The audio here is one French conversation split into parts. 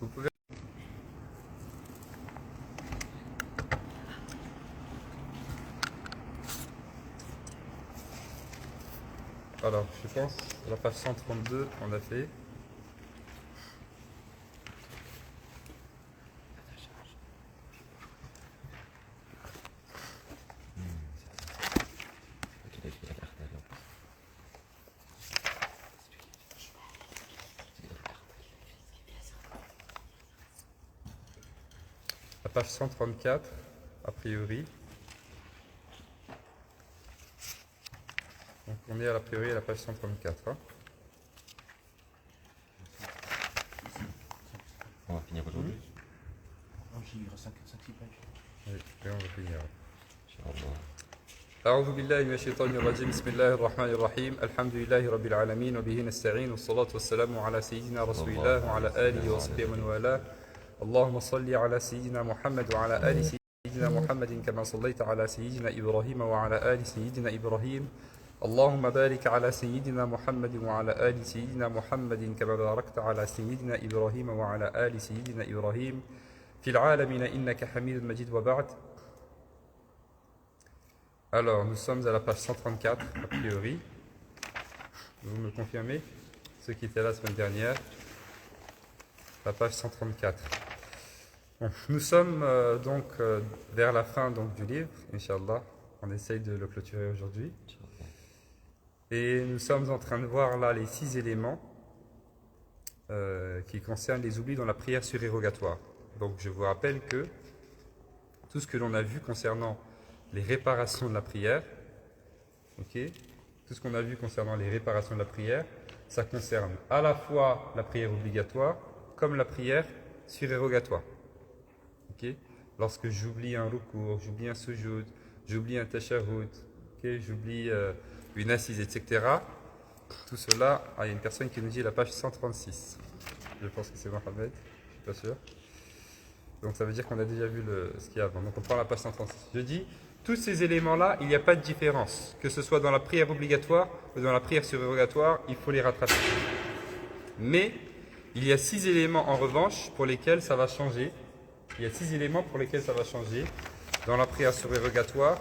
Vous pouvez... Alors, je pense, la page 132, on l'a fait. La page 134, a priori. Donc on est à priori à la page 134. Hein. On va finir aujourd'hui. Il reste 5-6 pages. Oui, et on va finir. Inch'Allah. أعوذ بالله من الشيطان الرجيم بسم الله الرحمن الرحيم الحمد لله رب العالمين وبه نستعين والصلاة والسلام على سيدنا رسول الله وعلى آله وصحبه ومن والاه اللهم صل على سيدنا محمد وعلى آل سيدنا محمد كما صليت على سيدنا إبراهيم وعلى آل سيدنا إبراهيم اللهم بارك على سيدنا محمد وعلى آل سيدنا محمد كما باركت على سيدنا إبراهيم وعلى آل سيدنا إبراهيم في العالمين إنك حميد مجيد وبعد. Alors, nous sommes à la page 134, a priori. Vous me confirmez? Ceux qui étaient là la semaine dernière. La page 134. Bon, nous sommes vers la fin du livre, Inch'Allah. On essaye de le clôturer aujourd'hui. Et nous sommes en train de voir là les 6 éléments qui concernent les oublis dans la prière surérogatoire. Donc, je vous rappelle que tout ce que l'on a vu concernant les réparations de la prière, ok, tout ce qu'on a vu concernant les réparations de la prière, ça concerne à la fois la prière obligatoire comme la prière surérogatoire. Ok, lorsque j'oublie un ruku', j'oublie un sujoud, j'oublie un tashahhud, okay, j'oublie une assise, etc. Tout cela, il y a une personne qui nous dit la page 136. Je pense que c'est Mohamed, je suis pas sûr. Donc ça veut dire qu'on a déjà vu ce qu'il y a avant. Donc on prend la page 136. Je dis, tous ces éléments-là, il n'y a pas de différence. Que ce soit dans la prière obligatoire ou dans la prière surérogatoire, il faut les rattraper. Mais, il y a 6 éléments en revanche pour lesquels ça va changer. Il y a 6 éléments pour lesquels ça va changer dans la prière surérogatoire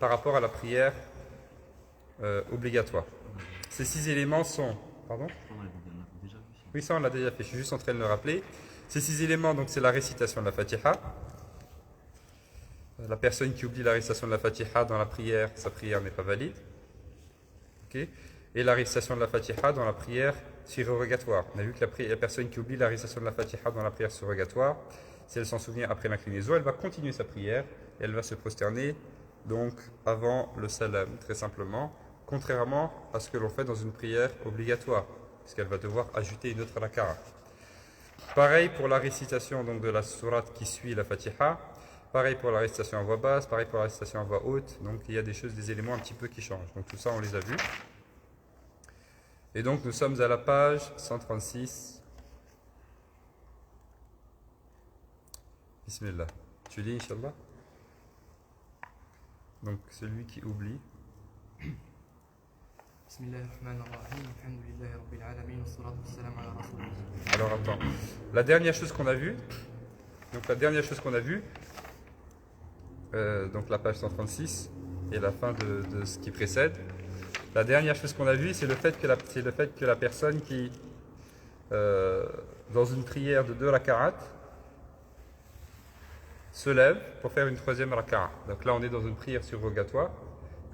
par rapport à la prière obligatoire. Ces 6 éléments sont... Pardon ? Oui, ça on l'a déjà fait, je suis juste en train de le rappeler. Ces 6 éléments, donc c'est la récitation de la Fatiha. La personne qui oublie la récitation de la Fatiha dans la prière, sa prière n'est pas valide. Okay. Et la récitation de la Fatiha dans la prière surérogatoire. On a vu que la personne qui oublie la récitation de la Fatiha dans la prière surérogatoire, si elle s'en souvient après l'inclinaison, elle va continuer sa prière et elle va se prosterner donc avant le salam, très simplement, contrairement à ce que l'on fait dans une prière obligatoire, puisqu'elle va devoir ajouter une autre raka'a. Pareil pour la récitation donc, de la sourate qui suit la Fatiha, pareil pour la récitation en voix basse, pareil pour la récitation en voix haute, donc il y a des éléments un petit peu qui changent. Donc tout ça on les a vus. Et donc nous sommes à la page 136. Bismillah. Tu lis, Inch'Allah. Donc celui qui oublie. Alors attends. La dernière chose qu'on a vue, donc la page 136 et la fin de ce qui précède. La dernière chose qu'on a vue, c'est le fait que la personne qui, dans une prière de 2 raka'at, se lève pour faire une 3e raka'a. Donc là, on est dans une prière surrogatoire.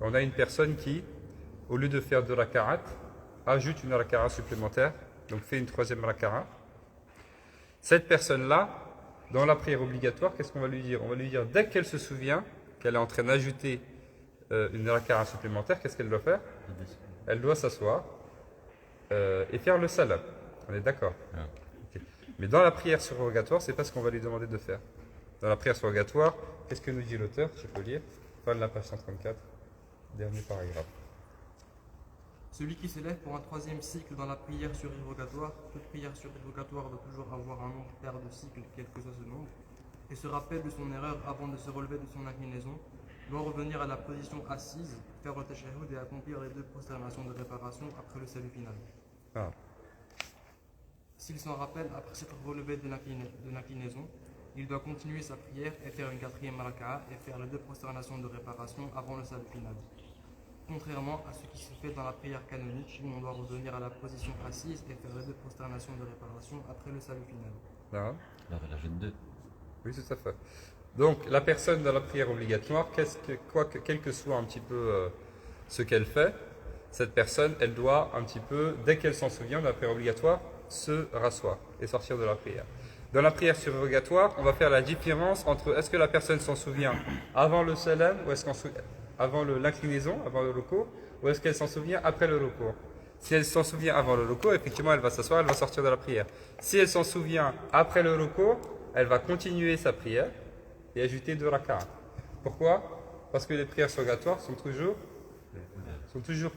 On a une personne qui, au lieu de faire 2 raka'at, ajoute une raka'a supplémentaire, donc fait une 3e raka'a. Cette personne-là, dans la prière obligatoire, qu'est-ce qu'on va lui dire? On va lui dire, dès qu'elle se souvient qu'elle est en train d'ajouter une raka'a supplémentaire, qu'est-ce qu'elle doit faire? Elle doit s'asseoir et faire le salam. On est d'accord? Okay. Mais dans la prière surrogatoire, c'est pas ce qu'on va lui demander de faire. Dans la prière surrogatoire, qu'est-ce que nous dit l'auteur? Je peux lire. Fin de la page 134, dernier paragraphe. Celui qui s'élève pour un 3e cycle dans la prière surérogatoire, toute prière surérogatoire doit toujours avoir un nombre pair de cycles, quel que soit ce nombre, et se rappelle de son erreur avant de se relever de son inclinaison, doit revenir à la position assise, faire le tashahhud et accomplir les 2 prosternations de réparation après le salut final. Ah. S'il s'en rappelle après s'être relevé de l'inclinaison, il doit continuer sa prière et faire une quatrième raka'a et faire les 2 prosternations de réparation avant le salut final. Contrairement à ce qui se fait dans la prière canonique où on doit revenir à la position assise et faire les 2 prosternations de réparation après le salut final. Là. Alors, elle ajoute 2. Oui, tout à fait. Donc, la personne dans la prière obligatoire, quel que soit un petit peu ce qu'elle fait, cette personne, elle doit un petit peu, dès qu'elle s'en souvient de la prière obligatoire, se rasseoir et sortir de la prière. Dans la prière surrogatoire, on va faire la différence entre est-ce que la personne s'en souvient avant le salam ou est-ce avant l'inclinaison, avant le recours, ou est-ce qu'elle s'en souvient après le recours. Si elle s'en souvient avant le recours, effectivement, elle va s'asseoir, elle va sortir de la prière. Si elle s'en souvient après le recours, elle va continuer sa prière et ajouter 2 raka'a. Pourquoi? Parce que les prières surrogatoires sont toujours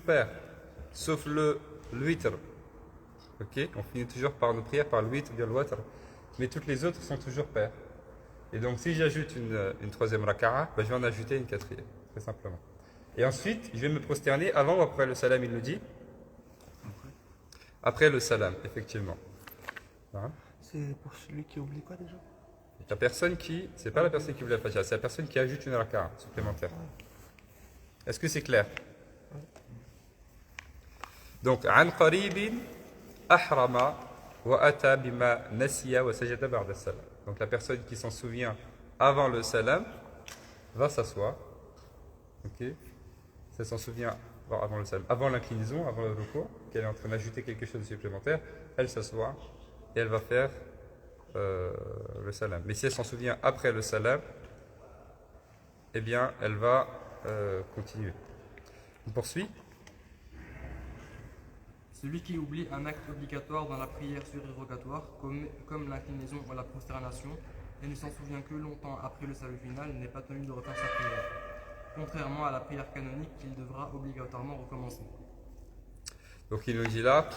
paires, sauf le witr. Ok? On finit toujours par nos prières par le witr, bien le watr, mais toutes les autres sont toujours paires. Et donc, si j'ajoute une 3e raka'a, ben, je vais en ajouter une 4e, très simplement. Et ensuite, je vais me prosterner avant ou après le salam, il le dit? Après le salam, effectivement. Hein? C'est pour celui qui oublie quoi déjà? La personne qui, c'est pas la personne qui oublie la Fatiha, c'est la personne qui ajoute une raka'a supplémentaire. Est-ce que c'est clair? Donc, an qaribin ahrama wa ata bima nasiya wa sajada ba'da salam. Donc, la personne qui s'en souvient avant le salam va s'asseoir. Ok? Si elle s'en souvient avant le salam, avant l'inclinaison, avant le recours, qu'elle est en train d'ajouter quelque chose de supplémentaire, elle s'assoit et elle va faire le salam. Mais si elle s'en souvient après le salam, eh bien, elle va continuer. On poursuit. Celui qui oublie un acte obligatoire dans la prière surérogatoire, comme l'inclinaison ou la prosternation, et ne s'en souvient que longtemps après le salut final, n'est pas tenu de refaire sa prière, contrairement à la prière canonique qu'il devra obligatoirement recommencer. Donc il nous dit là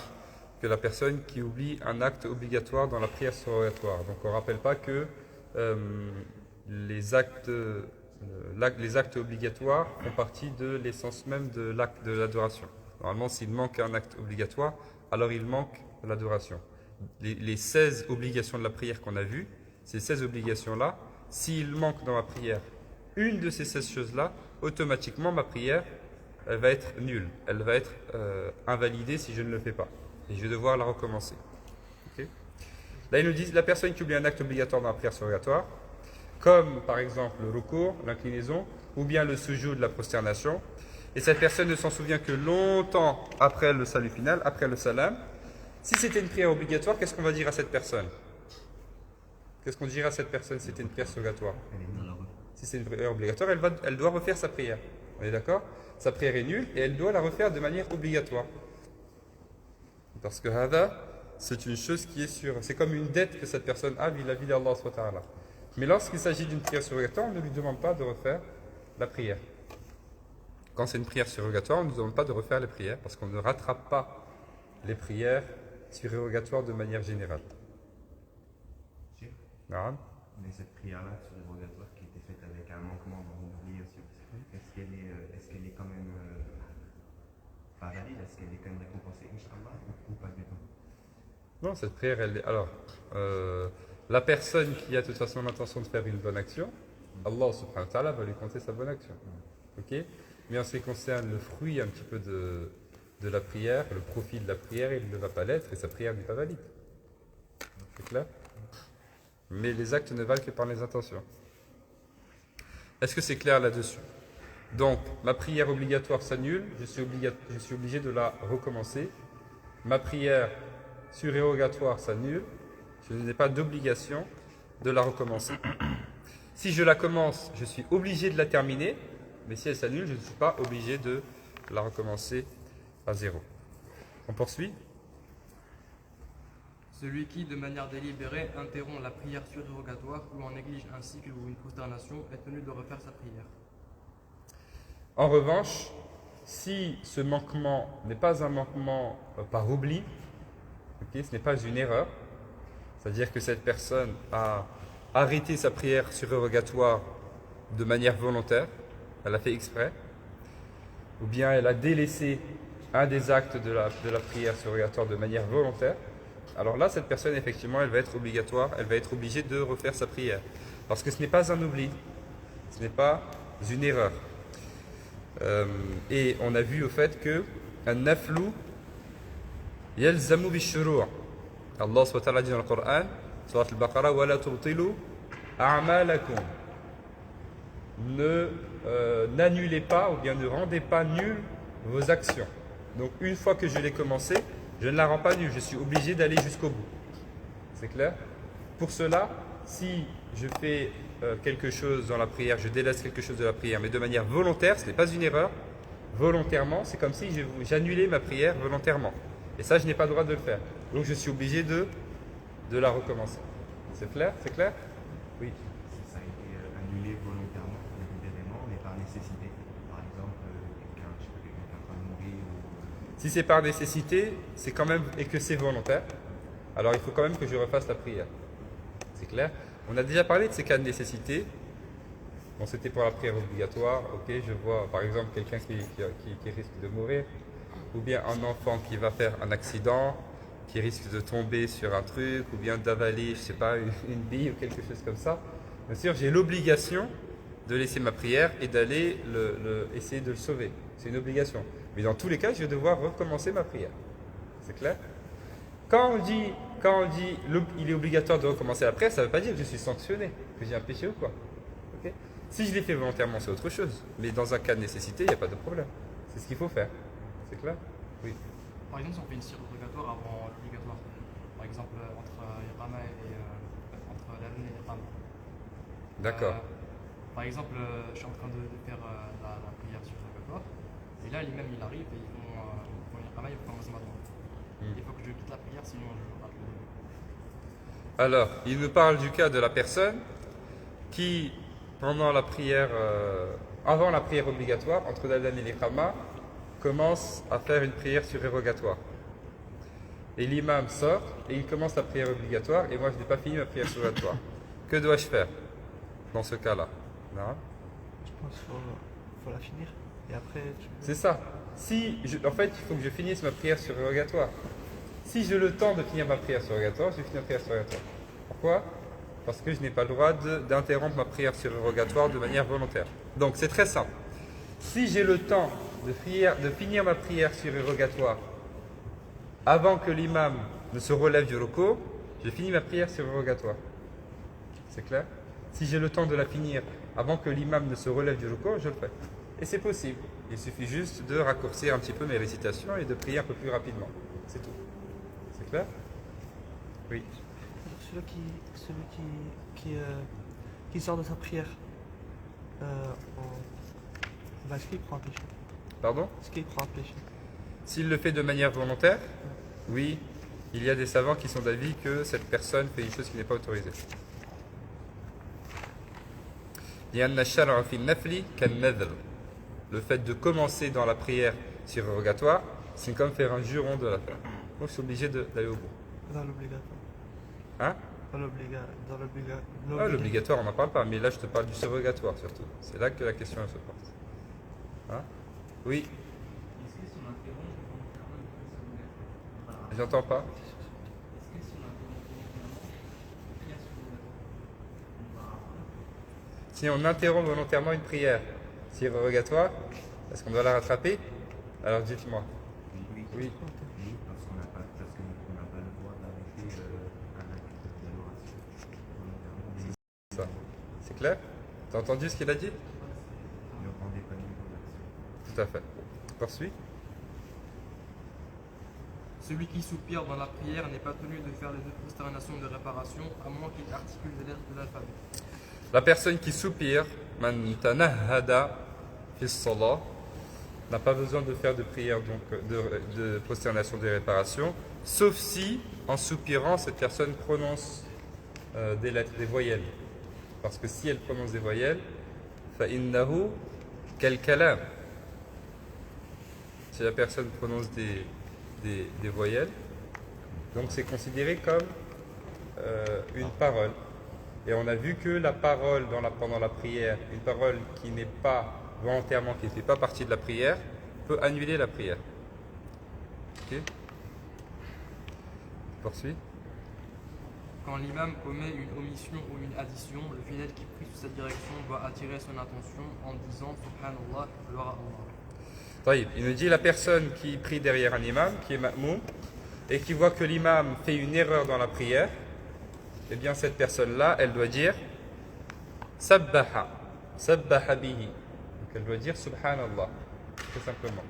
que la personne qui oublie un acte obligatoire dans la prière surrogatoire. Donc on ne rappelle pas que les actes obligatoires font partie de l'essence même de l'acte de l'adoration. Normalement, s'il manque un acte obligatoire, alors il manque l'adoration. Les 16 obligations de la prière qu'on a vues, ces 16 obligations-là, s'il manque dans ma prière une de ces 16 choses-là, automatiquement ma prière elle va être nulle. Elle va être invalidée si je ne le fais pas. Et je vais devoir la recommencer. Okay. Là, ils nous disent la personne qui oublie un acte obligatoire dans la prière surrogatoire, comme par exemple le recours, l'inclinaison, ou bien le sujoud de la prosternation, et cette personne ne s'en souvient que longtemps après le salut final, après le salam. Si c'était une prière obligatoire, qu'est-ce qu'on va dire à cette personne? Qu'est-ce qu'on dirait à cette personne si c'était une prière surrogatoire? Si c'est une prière obligatoire, elle doit refaire sa prière. On est d'accord? Sa prière est nulle et elle doit la refaire de manière obligatoire. Parce que hada, c'est une chose qui est sûre. C'est comme une dette que cette personne a vis-à-vis d'Allah subhanahu wa ta'ala. Mais lorsqu'il s'agit d'une prière surrogatoire, on ne lui demande pas de refaire la prière. Quand c'est une prière surrogatoire, on ne nous demande pas de refaire les prières parce qu'on ne rattrape pas les prières surrogatoires de manière générale. Non. Mais cette prière-là surrogatoire qui était faite avec un manquement dans l'oubli aussi, est-ce qu'elle est quand même pas valide? Est-ce qu'elle est quand même récompensée, Inch'Allah, ou pas du tout? Non, cette prière, elle est. Alors, la personne qui a de toute façon l'intention de faire une bonne action, Allah subhanahu wa ta'ala va lui compter sa bonne action. Ok? Mais en ce qui concerne le fruit un petit peu de la prière, le profit de la prière, il ne va pas l'être et sa prière n'est pas valide. C'est clair? Mais les actes ne valent que par les intentions. Est-ce que c'est clair là-dessus? Donc, ma prière obligatoire s'annule, je suis obligé de la recommencer. Ma prière surérogatoire s'annule, je n'ai pas d'obligation de la recommencer. Si je la commence, je suis obligé de la terminer, mais si elle s'annule, je ne suis pas obligé de la recommencer à zéro. On poursuit? Celui qui, de manière délibérée, interrompt la prière surérogatoire ou en néglige un cycle ou une prosternation est tenu de refaire sa prière. En revanche, si ce manquement n'est pas un manquement par oubli, okay, ce n'est pas une erreur, c'est-à-dire que cette personne a arrêté sa prière surérogatoire de manière volontaire, elle a fait exprès, ou bien elle a délaissé un des actes de la prière surrogatoire de manière volontaire, Alors là, cette personne, effectivement, elle va être obligée de refaire sa prière. Parce que ce n'est pas un oubli, ce n'est pas une erreur. Et on a vu au fait que un naflu yalzamu bishuru'. Allah subhanahu wa ta'ala dit dans le Coran, Surat al-Baqarah, wa la tubtilu a'malakum. N'annulez pas ou bien ne rendez pas nulles vos actions. Donc une fois que je l'ai commencé, je ne la rends pas nulle, je suis obligé d'aller jusqu'au bout. C'est clair? Pour cela, si je fais quelque chose dans la prière, je délaisse quelque chose de la prière, mais de manière volontaire, ce n'est pas une erreur, volontairement, c'est comme si j'annulais ma prière volontairement. Et ça, je n'ai pas le droit de le faire. Donc je suis obligé de la recommencer. C'est clair? C'est clair? Oui. Ça a été annulé volontairement, délibérément, mais par nécessité. Par exemple, quelqu'un qui est en train de mourir ou... Si c'est par nécessité, c'est quand même, et que c'est volontaire, alors il faut quand même que je refasse la prière. C'est clair? On a déjà parlé de ces cas de nécessité. Bon, c'était pour la prière obligatoire. Ok, je vois par exemple quelqu'un qui risque de mourir, ou bien un enfant qui va faire un accident, qui risque de tomber sur un truc, ou bien d'avaler, je sais pas, une bille ou quelque chose comme ça. Bien sûr, j'ai l'obligation de laisser ma prière et d'aller essayer de le sauver. C'est une obligation. Mais dans tous les cas, je vais devoir recommencer ma prière. C'est clair? Quand on dit il est obligatoire de recommencer la prière, ça ne veut pas dire que je suis sanctionné, que j'ai un péché ou quoi. Ok? Si je l'ai fait volontairement, c'est autre chose. Mais dans un cas de nécessité, il n'y a pas de problème. C'est ce qu'il faut faire. C'est clair? Oui. Par exemple, si on fait une cire obligatoire avant l'obligatoire, par exemple entre Iqama et entre l'Adhan et l'Iqama. D'accord. Par exemple, je suis en train de faire la prière sur obligatoire, et là l'imam il arrive et ils font Iqama, ils font commencer ma demande. Il faut que je quitte la prière, sinon je rate le début. Alors, il nous parle du cas de la personne qui, pendant la prière, avant la prière obligatoire, entre l'Adhan et l'Iqama, commence à faire une prière surérogatoire. Et l'imam sort et il commence la prière obligatoire et moi je n'ai pas fini ma prière surérogatoire. Que dois-je faire dans ce cas-là? Non? Je pense qu'il faut la finir. Et après, C'est ça. En fait, il faut que je finisse ma prière surérogatoire. Si j'ai le temps de finir ma prière surérogatoire, je finis ma prière surérogatoire. Pourquoi? Parce que je n'ai pas le droit d'interrompre ma prière surérogatoire de manière volontaire. Donc c'est très simple. Si j'ai le temps de finir ma prière surérogatoire avant que l'imam ne se relève du recours, je finis ma prière surérogatoire. C'est clair? Si j'ai le temps de la finir avant que l'imam ne se relève du recours, je le fais. Et c'est possible. Il suffit juste de raccourcir un petit peu mes récitations et de prier un peu plus rapidement. C'est tout. C'est clair? Oui. celui qui sort de sa prière, est-ce qu'il prend un péché? Pardon? Est-ce qu'il prend un péché? S'il le fait de manière volontaire, oui, il y a des savants qui sont d'avis que cette personne fait une chose qui n'est pas autorisée. Le fait de commencer dans la prière surérogatoire, c'est comme faire un juron de la faire. Donc je suis obligé d'aller au bout. Dans l'obligatoire. Hein? Dans l'obligatoire. Ah, l'obligatoire, on n'en parle pas, mais là je te parle du surrogatoire surtout. C'est là que la question elle se pose. Hein? Oui. J'entends pas. Si on interrompt volontairement une prière surrogatoire, est-ce qu'on doit la rattraper? Alors dites-moi. Oui. Oui. Oui, parce qu'on n'a pas le droit d'arrêter un acte d'adoration volontairement. Ça. C'est clair? T'as entendu ce qu'il a dit? Ne rendez pas nulle vos actions. Tout à fait. Poursuis. Celui qui soupire dans la prière n'est pas tenu de faire les deux prosternations de réparation, à moins qu'il articule les lettres de l'alphabet. La personne qui soupire, man tanahhada fi salah, n'a pas besoin de faire de prière, donc de prosternation de réparation, sauf si, en soupirant, cette personne prononce des lettres, des voyelles. Parce que si elle prononce des voyelles, فَإِنَّهُ كَالْكَلَامِ. Si la personne prononce des voyelles, donc c'est considéré comme une parole. Et on a vu que la parole pendant la prière, une parole qui n'est pas volontairement, qui ne fait pas partie de la prière, peut annuler la prière. Ok? Poursuis. Quand l'imam commet une omission ou une addition, le fidèle qui prie sous cette direction doit attirer son attention en disant Subhanallah, gloire à Allah. Taïb, il nous dit la personne qui prie derrière un imam, qui est ma'moum, et qui voit que l'imam fait une erreur dans la prière, eh bien cette personne-là, elle doit dire Sabbaha, Sabbaha bihi. Donc elle doit dire Subhanallah, tout simplement.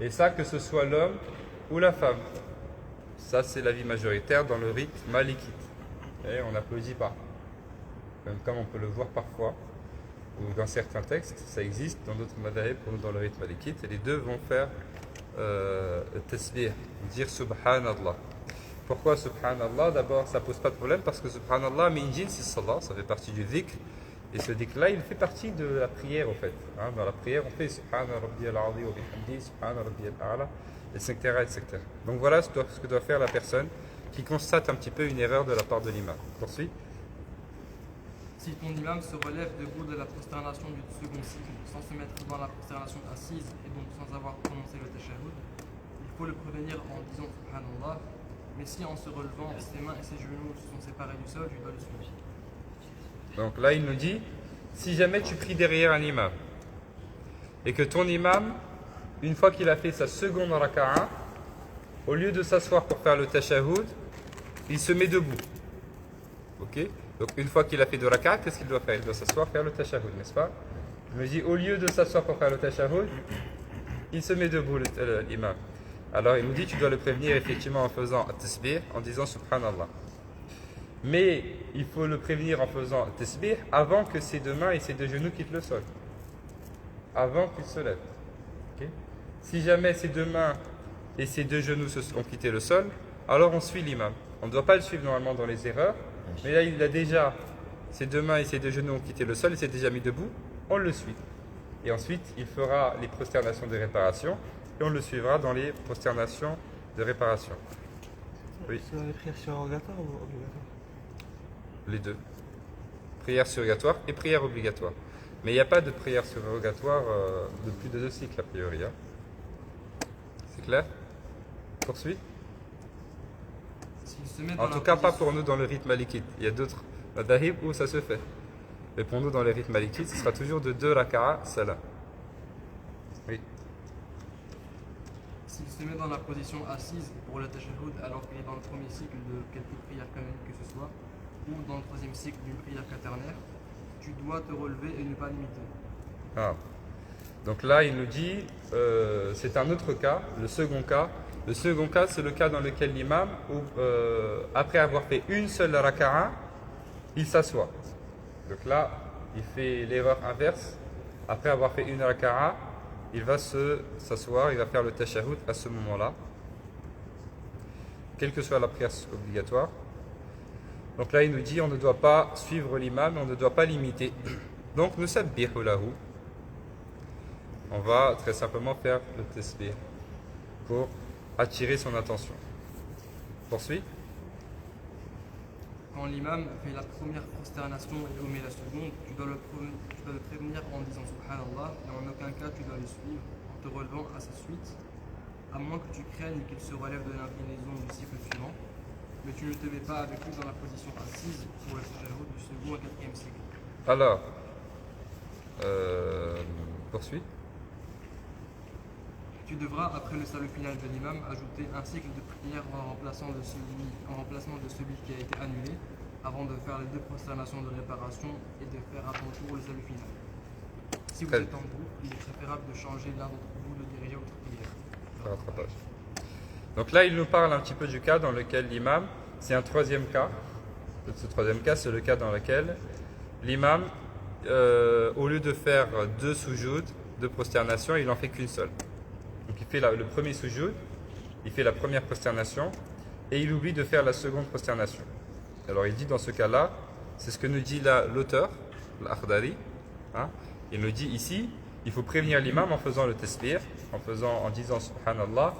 Et ça, que ce soit l'homme ou la femme. Ça, c'est l'avis majoritaire dans le rite malikite. Et on n'applaudit pas. Comme on peut le voir parfois, ou dans certains textes, ça existe, dans d'autres madhahib, comme dans le rite malikite, et les deux vont faire tasbih, dire Subhanallah. Pourquoi Subhanallah? D'abord, ça pose pas de problème parce que Subhanallah, min jins salah, ça fait partie du dhikr. Et ce dhikr-là, il fait partie de la prière, en fait. Hein, dans la prière, on fait Subhana Rabbiyal A'li wa bihamdi, Subhana Rabbiyal A'la, etc., etc. Donc voilà ce que doit faire la personne qui constate un petit peu une erreur de la part de l'imam. Poursuit. Si ton imam se relève debout de la prosternation du second cycle sans se mettre dans la prosternation assise et donc sans avoir prononcé le tashahhud, il faut le prévenir en disant Subhanallah, mais si en se relevant, ses mains et ses genoux se sont séparés du sol, tu dois le suivre. Donc là, il nous dit, si jamais tu pries derrière un imam, et que ton imam, une fois qu'il a fait sa seconde raka'a, au lieu de s'asseoir pour faire le tashahhud, il se met debout. Ok? Donc une fois qu'il a fait deux raka'a, qu'est-ce qu'il doit faire? Il doit s'asseoir, faire le tashahhud, n'est-ce pas? Il me dit, au lieu de s'asseoir pour faire le tashahhud, il se met debout, l'imam. Alors il nous dit, tu dois le prévenir effectivement en faisant tasbih, en disant Subhanallah. Mais il faut le prévenir en faisant tasbih avant que ses deux mains et ses deux genoux quittent le sol. Avant qu'il se lève. Okay? Si jamais ses deux mains et ses deux genoux ont quitté le sol, alors on suit l'imam. On ne doit pas le suivre normalement dans les erreurs, mais là il a déjà, ses deux mains et ses deux genoux ont quitté le sol, il s'est déjà mis debout, on le suit. Et ensuite il fera les prosternations de réparation et on le suivra dans les prosternations de réparation. Oui. C'est dans les prières surrogatoires ou obligatoires? Les deux. Prière surrogatoire et prière obligatoire. Mais il n'y a pas de prière surrogatoire de plus de 2 cycles a priori. Hein. C'est clair? Poursuit. S'il se met dans En la tout cas, pas position- pour nous dans le rite malikite. Il y a d'autres madahib où ça se fait. Mais pour nous dans le rite malikite, ce sera toujours de 2 raka'a salam. Oui. S'il se met dans la position assise pour le tashahhud alors qu'il est dans le premier cycle de quelque prière canonique que ce soit, ou dans le troisième cycle d'une prière quaternaire, tu dois te relever et ne pas limiter. Ah. Donc là, il nous dit, c'est un autre cas, le second cas. Le second cas, c'est le cas dans lequel l'imam, après avoir fait une seule raka'a, il s'assoit. Donc là, il fait l'erreur inverse. Après avoir fait une raka'a, il va s'asseoir, il va faire le tashahhud à ce moment-là, quelle que soit la prière obligatoire. Donc là, il nous dit, on ne doit pas suivre l'imam, on ne doit pas l'imiter. Donc, nous sabbihu lahu. On va très simplement faire le tasbih pour attirer son attention. Poursuit. Quand l'imam fait la première prosternation et omet la seconde, tu dois le prévenir en disant Subhanallah, et en aucun cas tu dois le suivre en te relevant à sa suite, à moins que tu craignes qu'il se relève de l'inclinaison du cycle suivant, mais tu ne te mets pas avec lui dans la position assise pour le tashahhud du second et quatrième cycle. Alors, poursuit. Tu devras, après le salut final de l'imam, ajouter un cycle de prière en remplacement de celui qui a été annulé, avant de faire les 2 prosternations de réparation et de faire à ton tour le salut final. Si vous Très êtes en groupe, il est préférable de changer l'un d'entre vous de diriger votre prière. Rattrapage. Donc là, il nous parle un petit peu du cas dans lequel l'imam, c'est un troisième cas. Ce troisième cas, c'est le cas dans lequel l'imam, au lieu de faire 2 sujoud, 2 prosternations, il n'en fait qu'une seule. Donc il fait le premier sujoud, il fait la première prosternation, et il oublie de faire la seconde prosternation. Alors il dit dans ce cas-là, c'est ce que nous dit l'auteur, l'Akhdari, hein, il nous dit ici, il faut prévenir l'imam en faisant le tasbih, en disant Subhanallah,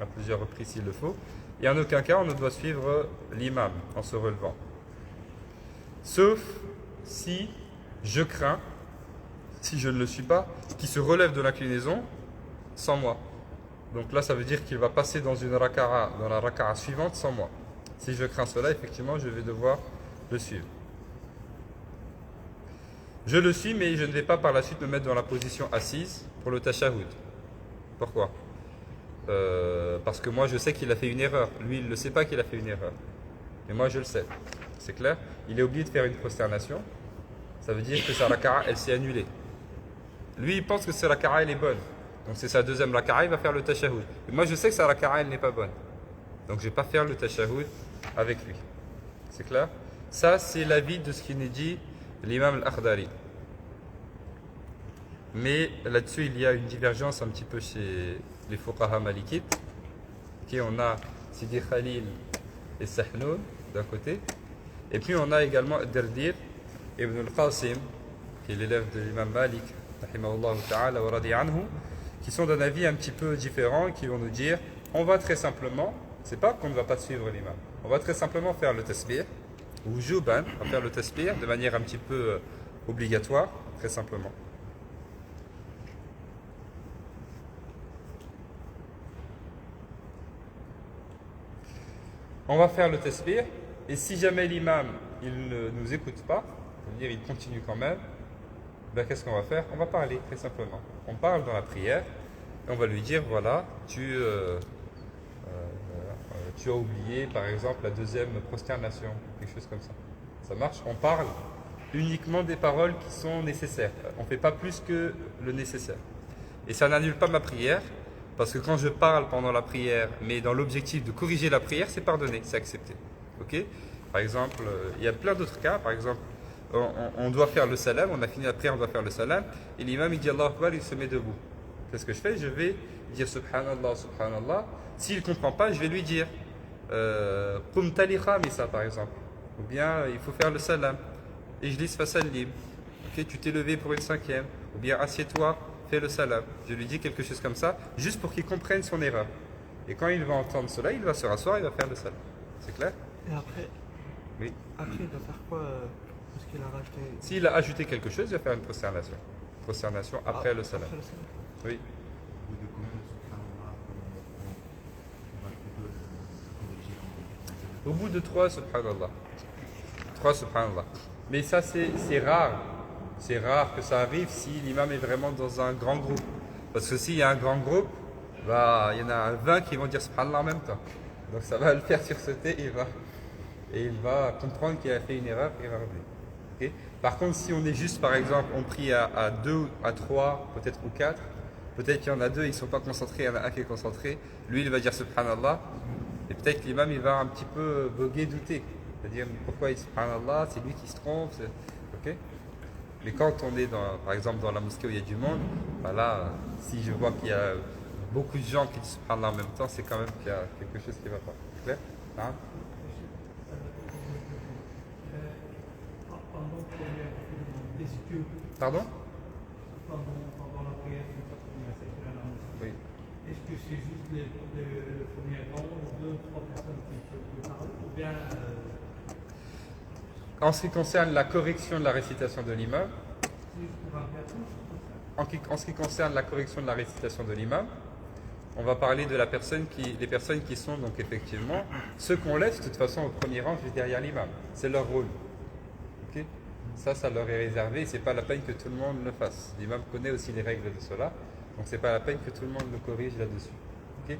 à plusieurs reprises s'il le faut, et en aucun cas on ne doit suivre l'imam en se relevant. Sauf si je crains, si je ne le suis pas, qu'il se relève de l'inclinaison sans moi. Donc là ça veut dire qu'il va passer dans la raka'a suivante sans moi. Si je crains cela, effectivement, je vais devoir le suivre. Je le suis, mais je ne vais pas par la suite me mettre dans la position assise pour le tashahhud. Pourquoi? Parce que moi, je sais qu'il a fait une erreur. Lui, il ne sait pas qu'il a fait une erreur. Mais moi, je le sais. C'est clair? Il est obligé de faire une prosternation. Ça veut dire que sa raka'a, elle s'est annulée. Lui, il pense que sa raka'a, elle est bonne. Donc, c'est sa deuxième raka'a, il va faire le tashahhud. Et moi, je sais que sa raka'a, elle n'est pas bonne. Donc, je ne vais pas faire le tashahhud avec lui. C'est clair? Ça, c'est l'avis de ce qui nous dit l'imam al-Akhdari. Mais là-dessus, il y a une divergence un petit peu chez les fuqaha malikites. Okay, on a Sidi Khalil et Sahnoun d'un côté. Et puis on a également Derdir ibn al-Qasim, qui est l'élève de l'imam Malik, ta'ala wa radi anhu, qui sont d'un avis un petit peu différent, qui vont nous dire, on va très simplement, c'est pas qu'on ne va pas suivre l'imam, on va très simplement faire le tasbih, ou jouban, on va faire le tasbih de manière un petit peu obligatoire, très simplement. On va faire le tasbih, et si jamais l'imam il ne nous écoute pas, c'est-à-dire il continue quand même, ben qu'est-ce qu'on va faire? On va parler très simplement. On parle dans la prière, et on va lui dire voilà, tu as oublié par exemple la deuxième prosternation, quelque chose comme ça. Ça marche? On parle uniquement des paroles qui sont nécessaires. On ne fait pas plus que le nécessaire. Et ça n'annule pas ma prière. Parce que quand je parle pendant la prière, mais dans l'objectif de corriger la prière, c'est pardonné, c'est accepté. Ok? Par exemple, il y a plein d'autres cas. Par exemple, on doit faire le salam, on a fini la prière, on doit faire le salam, et l'imam il dit Allahu Akbar, il se met debout. Qu'est-ce que je fais? Je vais dire Subhanallah, Subhanallah. S'il ne comprend pas, je vais lui dire Qum tali khamisa, par exemple. Ou bien il faut faire le salam. Et je lis fasallim. Ok? Tu t'es levé pour une cinquième. Ou bien assieds-toi. Fais le salam. Je lui dis quelque chose comme ça, juste pour qu'il comprenne son erreur. Et quand il va entendre cela, il va se rasseoir, il va faire le salam. C'est clair? Et après, Oui. après il va faire quoi parce qu'il a rajouté. S'il a ajouté quelque chose, il va faire une prosternation. Prosternation après le salam. Après le salam. Oui. Au bout de combien de subhanallah on va plutôt le corriger Au bout de 3 subhanallah. 3 subhanallah. Mais ça, c'est rare. C'est rare que ça arrive si l'imam est vraiment dans un grand groupe. Parce que s'il y a un grand groupe, bah, il y en a 20 qui vont dire subhanallah en même temps. Donc ça va le faire sursauter et il va comprendre qu'il a fait une erreur et il va revenir. Okay? Par contre, si on est juste, par exemple, on prie à 2, à 3, peut-être ou 4, peut-être qu'il y en a 2, ils ne sont pas concentrés, il y en a un qui est concentré, lui il va dire subhanallah, et peut-être que l'imam il va un petit peu boguer, douter. C'est-à-dire pourquoi il dit subhanallah, c'est lui qui se trompe. Ok? Mais quand on est par exemple dans la mosquée où il y a du monde, bah là, si je vois qu'il y a beaucoup de gens qui disent subhanallah en même temps, c'est quand même qu'il y a quelque chose qui ne va pas. C'est clair? Hein? Pardon? Pendant la prière, Oui. est-ce que c'est juste le premier temps, 2 ou 3 personnes qui parlent, ou bien En ce qui concerne la correction de la récitation de l'imam, en ce qui concerne la correction de la récitation de l'imam, on va parler de des personnes qui sont donc effectivement ceux qu'on laisse de toute façon au premier rang juste derrière l'imam. C'est leur rôle. Okay? Ça leur est réservé et c'est pas la peine que tout le monde le fasse. L'imam connaît aussi les règles de cela, donc c'est pas la peine que tout le monde le corrige là-dessus. Okay?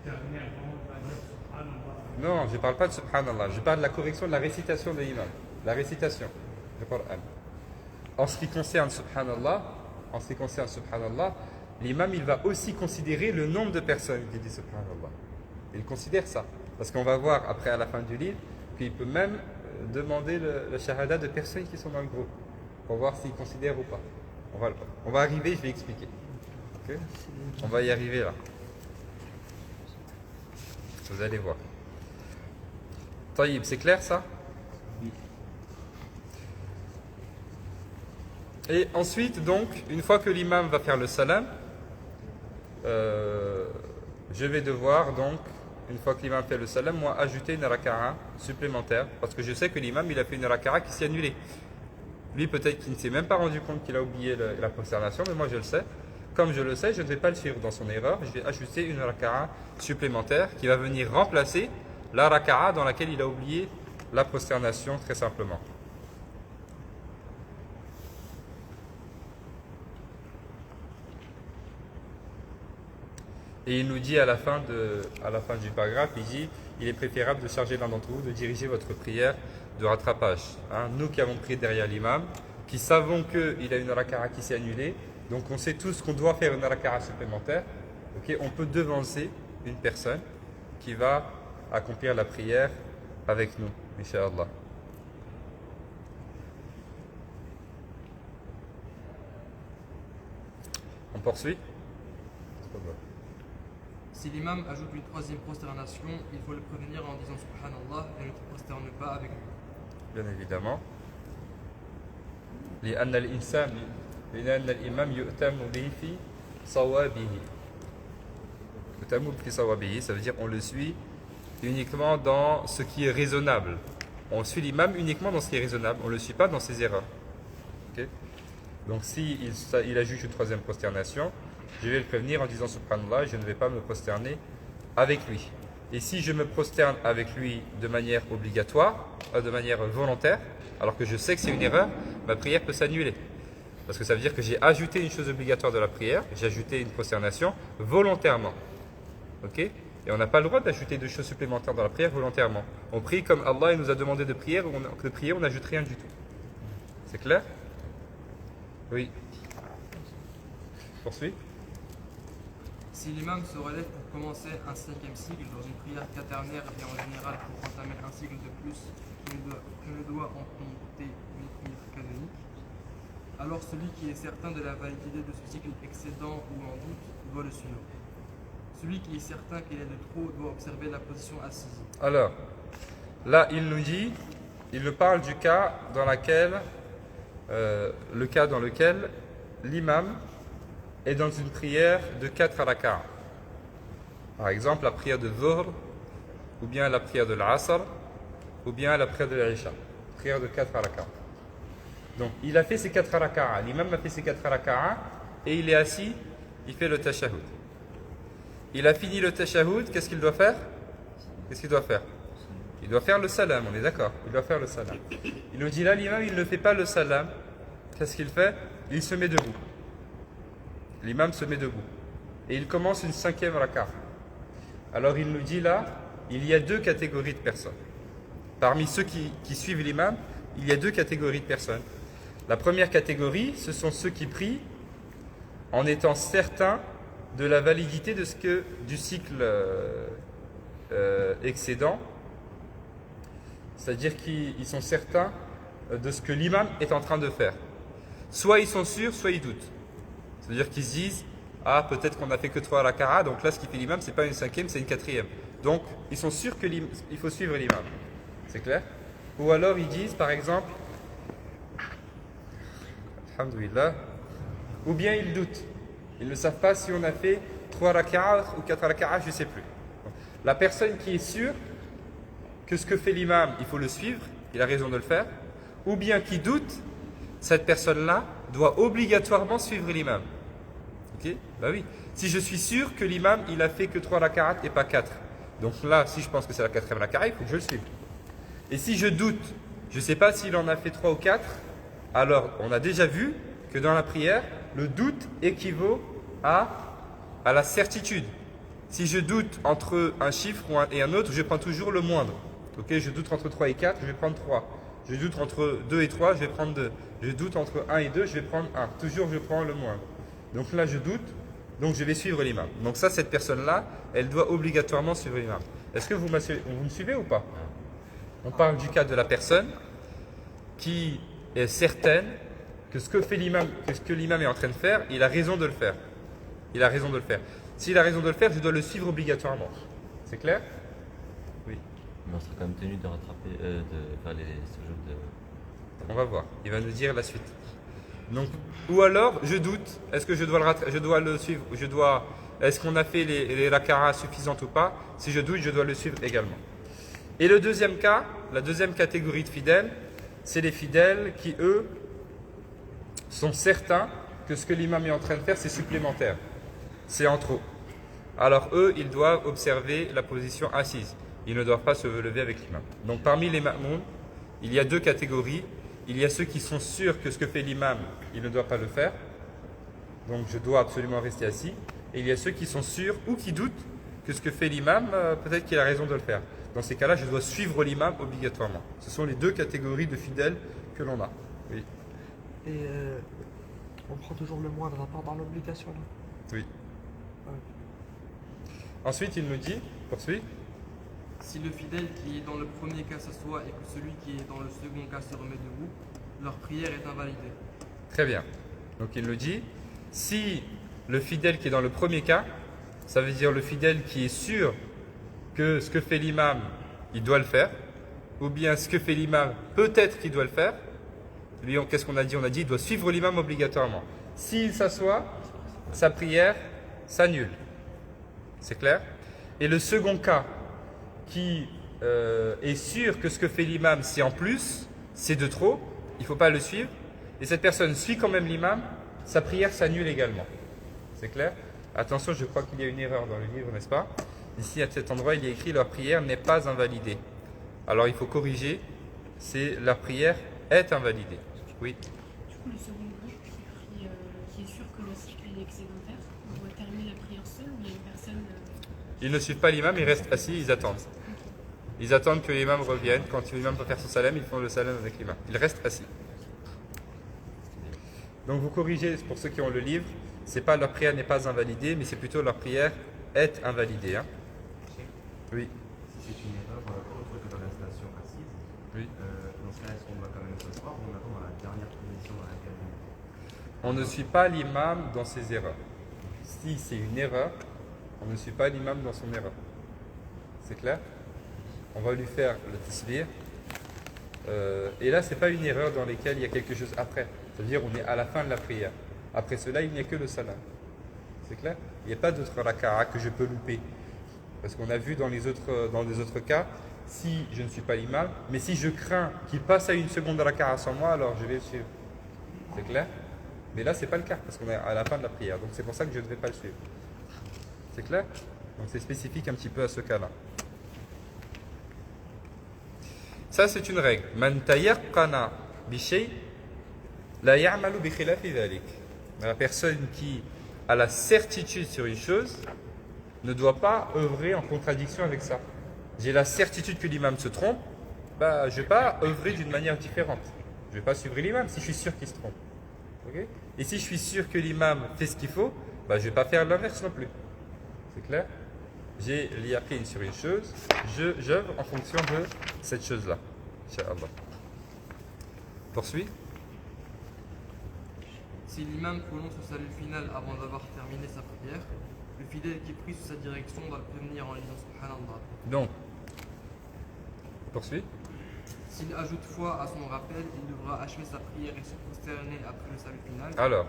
Non, je ne parle pas de subhanallah, je parle de la correction de la récitation de l'imam. La récitation du Coran. En ce qui concerne subhanallah, l'imam il va aussi considérer le nombre de personnes qui disent subhanallah. Il considère ça. Parce qu'on va voir après à la fin du livre qu'il peut même demander le shahada de personnes qui sont dans le groupe pour voir s'il considère ou pas. On va arriver, je vais expliquer. Okay? On va y arriver là. Vous allez voir. Taïb, c'est clair ça? Oui. Et ensuite, donc, une fois que l'imam va faire le salam, je vais devoir donc, une fois que l'imam fait le salam, moi ajouter une raka'a supplémentaire, parce que je sais que l'imam il a fait une raka'a qui s'est annulée. Lui peut-être qu'il ne s'est même pas rendu compte qu'il a oublié la prosternation, mais moi je le sais. Comme je le sais, je ne vais pas le suivre dans son erreur, je vais ajouter une raka'a supplémentaire qui va venir remplacer la raka'a dans laquelle il a oublié la prosternation, très simplement. Et il nous dit à la fin du paragraphe, il dit, il est préférable de charger l'un d'entre vous de diriger votre prière de rattrapage. Hein, nous qui avons prié derrière l'imam, qui savons qu'il a une raka'a qui s'est annulée, donc on sait tous qu'on doit faire une raka'a supplémentaire, okay, on peut devancer une personne qui va accomplir la prière avec nous, Inch'Allah. On poursuit? Si l'imam ajoute une troisième prosternation, il faut le prévenir en disant Subhanallah et ne te prosterne pas avec lui. Bien évidemment. لأن الإمام يؤتم به في صوابه. يؤتم في صوابه, ça veut dire on le suit uniquement dans ce qui est raisonnable. On suit l'imam uniquement dans ce qui est raisonnable, on ne le suit pas dans ses erreurs. Okay? Donc si il ajoute une troisième prosternation, je vais le prévenir en disant Subhanallah, je ne vais pas me prosterner avec lui. Et si je me prosterne avec lui de manière obligatoire, de manière volontaire, alors que je sais que c'est une erreur, ma prière peut s'annuler. Parce que ça veut dire que j'ai ajouté une chose obligatoire de la prière, j'ai ajouté une prosternation volontairement. Ok? Et on n'a pas le droit d'ajouter deux choses supplémentaires dans la prière volontairement. On prie comme Allah nous a demandé de prier, on n'ajoute rien du tout. C'est clair? Oui. Poursuis. Si l'imam se relève pour commencer un cinquième cycle dans une prière quaternaire et en général pour entamer un cycle de plus qui ne doit en compter une prière canonique, alors celui qui est certain de la validité de ce cycle excédent ou en doute doit le suivre. Celui qui est certain qu'il est de trop doit observer la position assise. Alors, là il nous dit, il nous parle du cas dans lequel l'imam est dans une prière de 4 raka'a. Par exemple, la prière de Dhuhr, ou bien la prière de l'Asr, ou bien la prière de l'Isha. Prière de 4 raka'a. Donc, il a fait ses 4 raka'a. L'imam a fait ses 4 raka'a et il est assis, il fait le tashahhud. Il a fini le tashahhud, qu'est-ce qu'il doit faire? Qu'est-ce qu'il doit faire? Il doit faire le salam, on est d'accord? Il doit faire le salam. Il nous dit là, l'imam, il ne fait pas le salam. Qu'est-ce qu'il fait? Il se met debout. L'imam se met debout. Et il commence une 5e raka'a. Alors il nous dit là, il y a 2 catégories de personnes. Parmi ceux qui suivent l'imam, il y a 2 catégories de personnes. La première catégorie, ce sont ceux qui prient en étant certains de la validité du cycle excédent. C'est-à-dire qu'ils sont certains de ce que l'imam est en train de faire. Soit ils sont sûrs, soit ils doutent. C'est-à-dire qu'ils se disent, ah peut-être qu'on n'a fait que 3 raka'a, donc là ce qui fait l'imam, c'est pas une 5e, c'est une 4e. Donc ils sont sûrs qu'il faut suivre l'imam. C'est clair? Ou alors ils disent par exemple, alhamdoulilah, ou bien ils doutent. Ils ne savent pas si on a fait 3 raka'a ou 4 raka'a, je ne sais plus. La personne qui est sûre que ce que fait l'imam, il faut le suivre, il a raison de le faire, ou bien qui doute, cette personne-là doit obligatoirement suivre l'imam. Ok? Bah oui. Si je suis sûr que l'imam, il a fait que 3 raka'at et pas 4. Donc là, si je pense que c'est la 4e raka'a, il faut que je le suive. Et si je doute, je ne sais pas s'il en a fait 3 ou 4, alors on a déjà vu que dans la prière, le doute équivaut à la certitude. Si je doute entre un chiffre et un autre, je prends toujours le moindre. Ok? Je doute entre 3 et 4, je vais prendre 3. Je doute entre 2 et 3, je vais prendre 2. Je doute entre 1 et 2, je vais prendre 1. Toujours, je prends le moindre. Donc là, je doute, donc je vais suivre l'imam. Donc ça, cette personne-là, elle doit obligatoirement suivre l'imam. Est-ce que vous me suivez ou pas? On parle du cas de la personne qui est certaine que ce que l'imam est en train de faire, il a raison de le faire. Il a raison de le faire. S'il a raison de le faire, je dois le suivre obligatoirement. C'est clair? Oui. Mais on sera quand même tenu de rattraper, de faire ce jeu de... On va voir. Il va nous dire la suite. Donc, ou alors, je doute. Est-ce que je dois le suivre? Est-ce qu'on a fait les raka'a suffisantes ou pas? Si je doute, je dois le suivre également. Et le deuxième cas, la deuxième catégorie de fidèles, c'est les fidèles qui, eux, sont certains que ce que l'imam est en train de faire, c'est supplémentaire. C'est en trop. Alors eux, ils doivent observer la position assise. ils ne doivent pas se lever avec l'imam. Donc parmi les ma'moum, il y a deux catégories. Il y a ceux qui sont sûrs que ce que fait l'imam, il ne doit pas le faire. Donc je dois absolument rester assis. Et il y a ceux qui sont sûrs ou qui doutent que ce que fait l'imam, peut-être qu'il a raison de le faire. Dans ces cas-là, je dois suivre l'imam obligatoirement. Ce sont les deux catégories de fidèles que l'on a. Oui. Et on prend toujours le moindre rapport dans l'obligation. Là. Oui. Ouais. Ensuite, il nous dit, poursuit. Si le fidèle qui est dans le premier cas s'assoit et que celui qui est dans le second cas se remet debout, leur prière est invalidée. Très bien. Donc il nous dit, si le fidèle qui est dans le premier cas, ça veut dire le fidèle qui est sûr que ce que fait l'imam, il doit le faire, ou bien ce que fait l'imam, peut-être qu'il doit le faire, lui, qu'est-ce qu'on a dit? On a dit il doit suivre l'imam obligatoirement. S'il s'assoit, sa prière s'annule. C'est clair? Et le second cas, qui est sûr que ce que fait l'imam, c'est en plus, c'est de trop, il ne faut pas le suivre, et cette personne suit quand même l'imam, sa prière s'annule également. C'est clair? Attention, je crois qu'il y a une erreur dans le livre, n'est-ce pas? Ici, à cet endroit, il y a écrit « leur prière n'est pas invalidée ». Alors, il faut corriger, c'est « leur prière est invalidée ». Oui. Du coup, le second groupe qui est sûr que le cycle est excédentaire, on doit terminer la prière seul ou il y a une personne. Ils ne suivent pas l'imam, ils restent assis, ils attendent. Ils attendent que l'imam revienne. Quand l'imam va faire son salam, ils font le salam avec l'imam. Ils restent assis. Donc vous corrigez, pour ceux qui ont le livre, c'est pas leur prière n'est pas invalidée, mais c'est plutôt leur prière est invalidée. Hein. Oui. Si c'est une erreur autre que dans la station assise, Oui. dans ce cas, est-ce qu'on doit quand même s'asseoir ou on attend dans la dernière position dans laquelle On ne suit pas l'imam dans ses erreurs. Si c'est une erreur, on ne suit pas l'imam dans son erreur. C'est clair? On va lui faire le tasbih. Et là, ce n'est pas une erreur dans laquelle il y a quelque chose après. C'est-à-dire on est à la fin de la prière. Après cela, il n'y a que le salam. C'est clair? Il n'y a pas d'autre raka'a que je peux louper. Parce qu'on a vu dans les autres cas, si je ne suis pas l'imam, mais si je crains qu'il passe à une seconde raka'a sans moi, alors je vais le suivre. C'est clair? Mais là, ce n'est pas le cas, parce qu'on est à la fin de la prière. Donc c'est pour ça que je ne vais pas le suivre. C'est clair? Donc c'est spécifique un petit peu à ce cas-là. Ça, c'est une règle. Man tayaqqana bi shay la ya'malu bi khilafi dhalik. La personne qui a la certitude sur une chose ne doit pas œuvrer en contradiction avec ça. J'ai la certitude que l'imam se trompe, je ne vais pas œuvrer d'une manière différente. Je ne vais pas suivre l'imam si je suis sûr qu'il se trompe. Okay? Et si je suis sûr que l'imam fait ce qu'il faut, je ne vais pas faire l'inverse non plus. C'est clair? J'ai l'yaqin sur une chose, j'œuvre en fonction de cette chose-là. Inch'Allah. Poursuis. Si l'imam prononce le salut final avant d'avoir terminé sa prière, le fidèle qui prie sous sa direction doit le prévenir en disant Subhanallah. Donc, poursuis. S'il ajoute foi à son rappel, il devra achever sa prière et se prosterner après le salut final. Alors,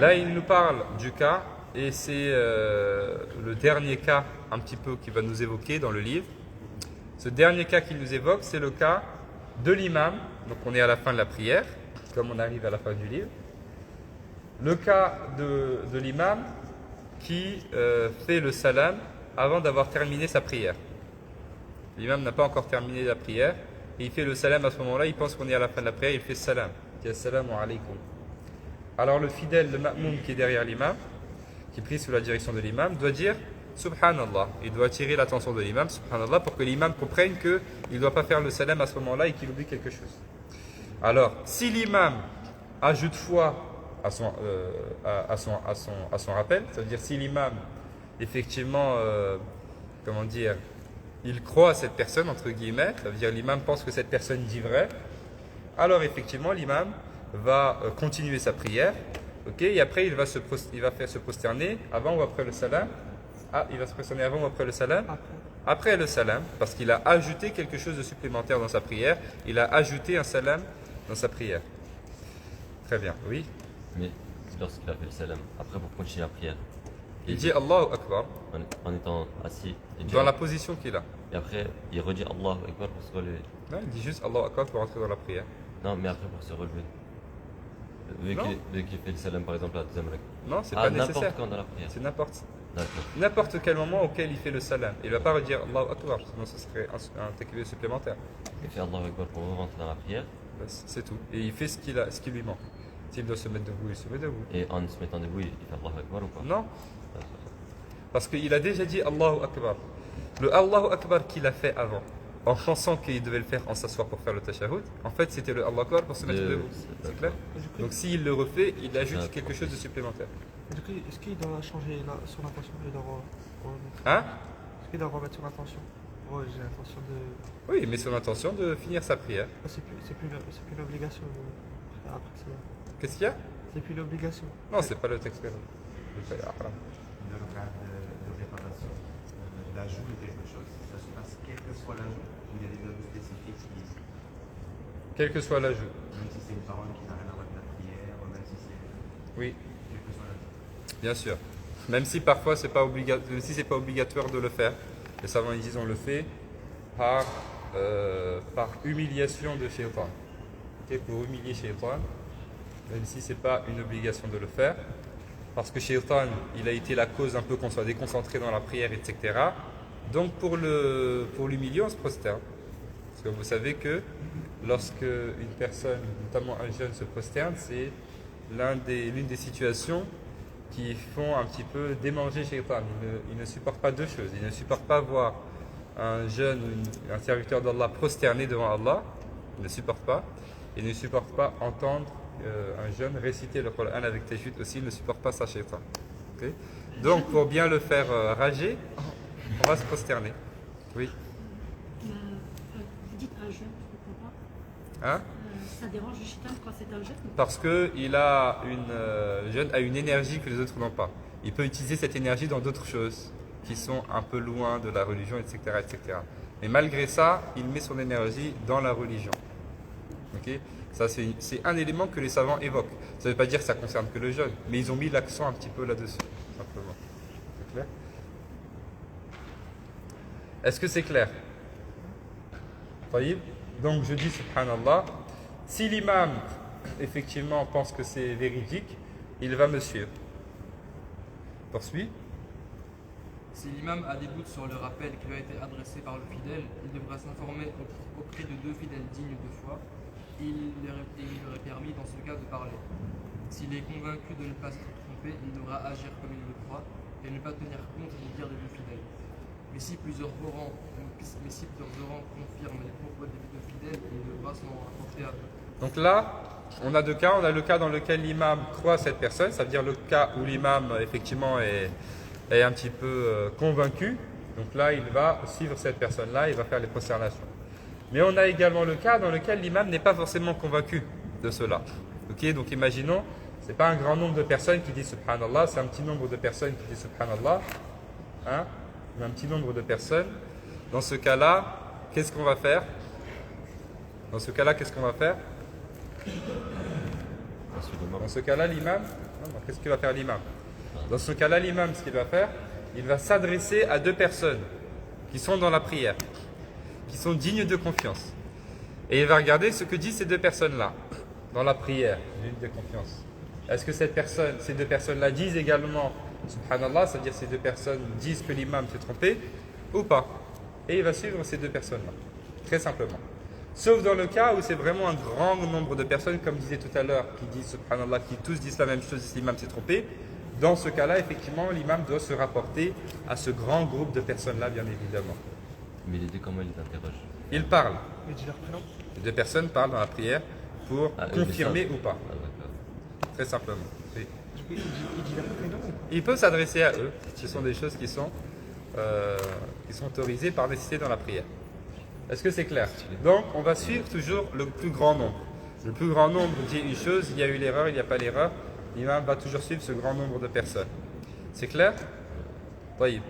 là, il nous parle du cas, et c'est le dernier cas un petit peu qu'il va nous évoquer dans le livre. Ce dernier cas qu'il nous évoque, c'est le cas de l'imam. Donc, on est à la fin de la prière, comme on arrive à la fin du livre. Le cas de l'imam qui fait le salam avant d'avoir terminé sa prière. L'imam n'a pas encore terminé la prière et il fait le salam à ce moment-là, il pense qu'on est à la fin de la prière, il fait salam. Il dit assalamu alaykum. Alors le fidèle, le ma'moum qui est derrière l'imam, qui prie sous la direction de l'imam, doit dire subhanallah. Il doit attirer l'attention de l'imam, subhanallah, pour que l'imam comprenne qu'il ne doit pas faire le salam à ce moment-là et qu'il oublie quelque chose. Alors, si l'imam ajoute foi à son rappel, ça veut dire si l'imam, effectivement, il croit à cette personne, entre guillemets, ça veut dire l'imam pense que cette personne dit vrai, alors effectivement l'imam va continuer sa prière, et après il va faire se prosterner avant ou après le salam. Il va se prosterner avant ou après le salam? Après le salam, parce qu'il a ajouté quelque chose de supplémentaire dans sa prière, il a ajouté un salam dans sa prière. Très bien, oui. Mais lorsqu'il a fait le salam, après pour continuer la prière, Il dit Allahu Akbar en étant assis, dans la position qu'il a. et après il redit Allahu Akbar pour se relever. Non, il dit juste Allahu Akbar pour entrer dans la prière. Non, mais après pour se relever. Vu qu'il fait le salam par exemple à la deuxième règle. Non, c'est pas nécessaire. N'importe quand dans la prière. C'est n'importe. D'accord. N'importe quel moment auquel il fait le salam. Il ne va pas redire Allahu Akbar, sinon ce serait un takbir supplémentaire. Il fait Allahu Akbar pour rentrer dans la prière. C'est tout. Et il fait ce qui lui manque. S'il doit se mettre debout, il se met debout. Et en se mettant debout, il fait Allahu Akbar ou pas? Non, D'accord. parce qu'il a déjà dit Allahu Akbar. Le Allahu Akbar qu'il a fait avant, en pensant qu'il devait le faire en s'asseoir pour faire le tashahhud, en fait c'était le Allahu Akbar pour se mettre debout. C'est clair? Donc s'il le refait, il ajoute quelque chose de supplémentaire. Du coup, est-ce qu'il doit changer son intention? Hein? Est-ce qu'il doit remettre son intention? Ouais, j'ai l'intention de. Oui, mais son intention de finir sa prière. C'est plus une obligation. Après, Qu'est-ce qu'il y a? c'est plus une obligation. Non, c'est pas le texte. Le regard de réparation, l'ajout de quelque chose, ça se passe quel que soit l'ajout, ou il y a des ajouts spécifiques qui, Quel que soit l'ajout. même si c'est une parole qui n'a rien à voir avec la prière, ou même si c'est Oui, quel que soit l'ajout. bien sûr. Même si parfois c'est pas obligatoire de le faire. Les savants ils disent on le fait par humiliation de Shaitan. Ok, pour humilier Shaitan, même si c'est pas une obligation de le faire. Parce que Shaitan, il a été la cause un peu qu'on soit déconcentré dans la prière, etc. Donc pour l'humilier, on se prosterne. Parce que vous savez que lorsque une personne, notamment un jeune, se prosterne, c'est l'une des situations qui font un petit peu démanger Shaitan. Il ne supporte pas deux choses. Il ne supporte pas voir un jeune ou un serviteur d'Allah prosterné devant Allah. Il ne supporte pas. Il ne supporte pas entendre un jeune réciter le Coran avec tajwid aussi. Il ne supporte pas ça, Shaitan. Okay? Donc pour bien le faire rager, on va se prosterner. Oui. Vous dites un jeune, je ne comprends pas. Hein? Ça dérange le shaitan quand c'est un jeune? Parce que le jeune a une énergie que les autres n'ont pas. Il peut utiliser cette énergie dans d'autres choses qui sont un peu loin de la religion, etc., etc. Mais malgré ça, il met son énergie dans la religion. Ok? Ça, c'est un élément que les savants évoquent. Ça ne veut pas dire que ça concerne que le jeune, mais ils ont mis l'accent un petit peu là-dessus, simplement. C'est clair? Est-ce que c'est clair? Taïb. Donc je dis subhanallah. Si l'imam, effectivement, pense que c'est véridique, il va me suivre. Poursuis. Si l'imam a des doutes sur le rappel qui lui a été adressé par le fidèle, il devra s'informer auprès de deux fidèles dignes de foi et il lui aurait permis dans ce cas de parler. S'il est convaincu de ne pas s'être trompé, il devra agir comme il le croit et ne pas tenir compte des dires des deux fidèles. Mais si plusieurs orants confirment les propos des deux fidèles, il devra s'en rapporter à eux. Donc là, on a deux cas. On a le cas dans lequel l'imam croit cette personne, ça veut dire le cas où l'imam, effectivement, est un petit peu convaincu. Donc là, il va suivre cette personne-là, il va faire les prosternations. Mais on a également le cas dans lequel l'imam n'est pas forcément convaincu de cela. Ok, donc imaginons, ce n'est pas un grand nombre de personnes qui disent subhanallah, c'est un petit nombre de personnes qui disent subhanallah. Hein, un petit nombre de personnes. Dans ce cas-là, qu'est-ce qu'on va faire? Dans ce cas-là, qu'est-ce qu'on va faire? Dans ce cas-là, l'imam, qu'est-ce qu'il va faire l'imam? Dans ce cas-là, l'imam, ce qu'il va faire, il va s'adresser à deux personnes qui sont dans la prière, qui sont dignes de confiance. Et il va regarder ce que disent ces deux personnes-là, dans la prière, dignes de confiance. Est-ce que ces deux personnes-là disent également subhanallah, c'est-à-dire ces deux personnes disent que l'imam s'est trompé, ou pas? Et il va suivre ces deux personnes-là, très simplement. Sauf dans le cas où c'est vraiment un grand nombre de personnes, comme disait tout à l'heure, qui disent subhanallah, qui tous disent la même chose si l'imam s'est trompé. Dans ce cas-là, effectivement, l'imam doit se rapporter à ce grand groupe de personnes-là, bien évidemment. Mais les deux, comment ils interrogent? Il parle. Il dit leur prénom. Les deux personnes parlent dans la prière pour confirmer ou pas. Ah, d'accord. Très simplement. Oui. Il dit leur prénom. Il peut s'adresser à eux. Ce sont des choses qui sont autorisées par nécessité dans la prière. Est-ce que c'est clair? Donc, on va suivre toujours le plus grand nombre. Le plus grand nombre dit une chose, il y a eu l'erreur, il n'y a pas l'erreur. L'imam va toujours suivre ce grand nombre de personnes. C'est clair? Oui.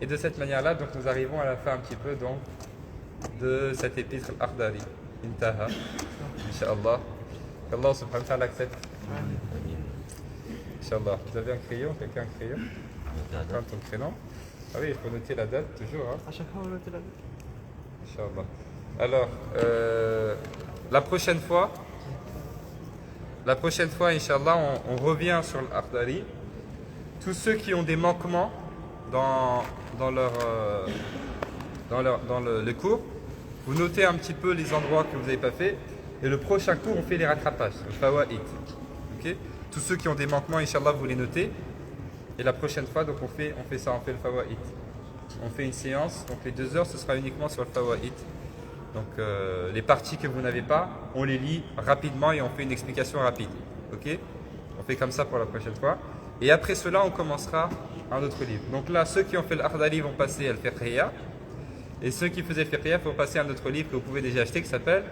Et de cette manière-là, donc, nous arrivons à la fin un petit peu donc, de cet épître Al-Akhdari. Intaha. Inch'Allah. Qu'Allah subhanahu wa ta'ala accepte. Inch'Allah. Vous avez un crayon? Quelqu'un a un crayon? Quand ton prénom? Ah oui, il faut noter la date toujours. Hein. À chaque fois, on note la date. Inch'Allah. Alors, la prochaine fois, Inch'Allah, on revient sur l'Akhdari. Tous ceux qui ont des manquements le cours, vous notez un petit peu les endroits que vous n'avez pas fait. Et le prochain cours, on fait les rattrapages, le fawaid. Ok? Tous ceux qui ont des manquements, Inch'Allah, vous les notez. Et la prochaine fois, donc on fait ça, on fait le fawaid. On fait une séance, donc les 2 heures, ce sera uniquement sur le fawaid. Donc les parties que vous n'avez pas, on les lit rapidement et on fait une explication rapide. Ok? On fait comme ça pour la prochaine fois. Et après cela, on commencera un autre livre. Donc là, ceux qui ont fait l'Akhdari vont passer à al-Fiqhiyya. Et ceux qui faisaient Fiqhiyya vont passer à un autre livre que vous pouvez déjà acheter qui s'appelle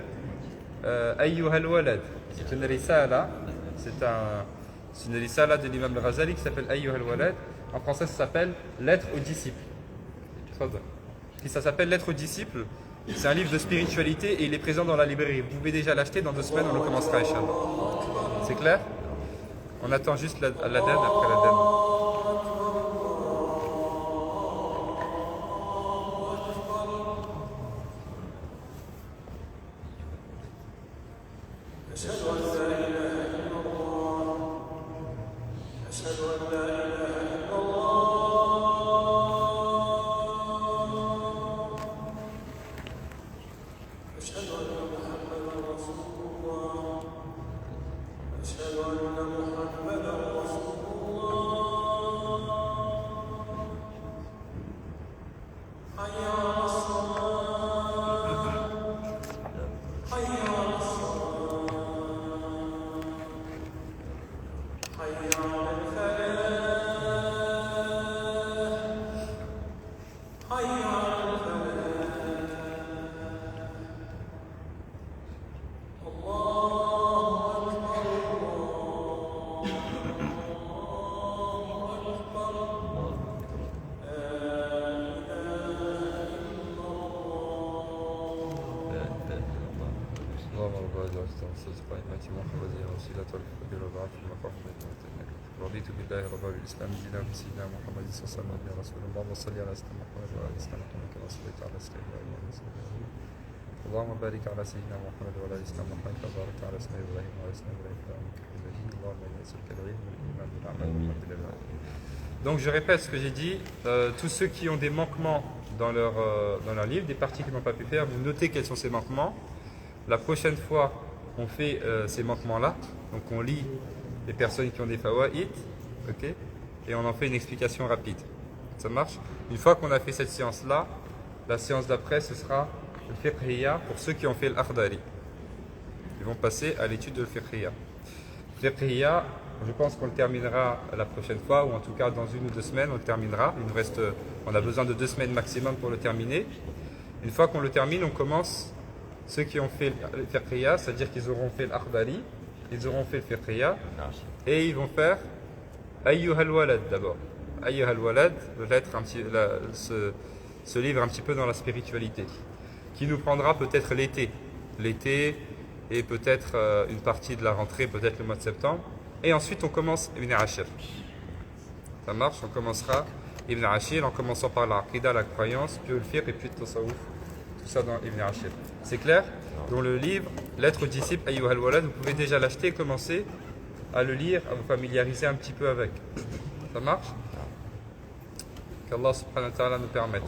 Ayyuhal Walad. C'est une risala. C'est une risala de l'imam al-Ghazali qui s'appelle Ayyuhal Walad. En français, ça s'appelle Lettre aux disciples. Ça s'appelle Lettre aux disciples. C'est un livre de spiritualité et il est présent dans la librairie. Vous pouvez déjà l'acheter, dans 2 semaines, on le commencera, Inch'Allah. C'est clair? On attend juste l'Adhan après l'Adhan. رضيت بالله ربا بالاسلام دينا وسيدنا محمد صلى الله عليه وسلم يا رسول الله وصل على سيدنا محمد وعلى سيدنا محمد كما صليت على سيدنا ابراهيم اللهم بارك على سيدنا محمد وعلى سيدنا محمد كما باركت على سيدنا ابراهيم وعلى سيدنا ابراهيم انك حميد مجيد اللهم انا نسالك العلم والايمان والعمل والحمد لله. Donc je répète ce que j'ai dit, tous ceux qui ont des manquements dans leur livre, des parties qu'ils n'ont pas pu faire, vous notez quels sont ces manquements. La prochaine fois, on fait ces manquements-là, donc on lit les personnes qui ont des fawaïd, ok, et on en fait une explication rapide. Ça marche? Une fois qu'on a fait cette séance-là, la séance d'après, ce sera le fiqhiyya pour ceux qui ont fait l'Akhdari. Ils vont passer à l'étude de l'fiqhiyya. Le fiqhiyya, je pense qu'on le terminera la prochaine fois, ou en tout cas dans 1 ou 2 semaines, on le terminera. On a besoin de 2 semaines maximum pour le terminer. Une fois qu'on le termine, on commence ceux qui ont fait le fiqhiyya, c'est-à-dire qu'ils auront fait l'Akhdari, ils auront fait le fiqhiyya, et ils vont faire Ayyuhal Walad d'abord. Ayyuhal Walad, ce livre un petit peu dans la spiritualité, qui nous prendra peut-être l'été et peut-être une partie de la rentrée, peut-être le mois de septembre. Et ensuite on commence Ibn Ashir. Ça marche, on commencera Ibn Ashir en commençant par l'Aqidah, la croyance, puis le fiqh et puis le tasawwuf. Tout ça dans Ibn Ashir. C'est clair? Dans le livre Lettre aux disciples Ayyuhal Walad, vous pouvez déjà l'acheter et commencer à le lire, à vous familiariser un petit peu avec. Ça marche? Qu'Allah subhanahu wa ta'ala nous permette.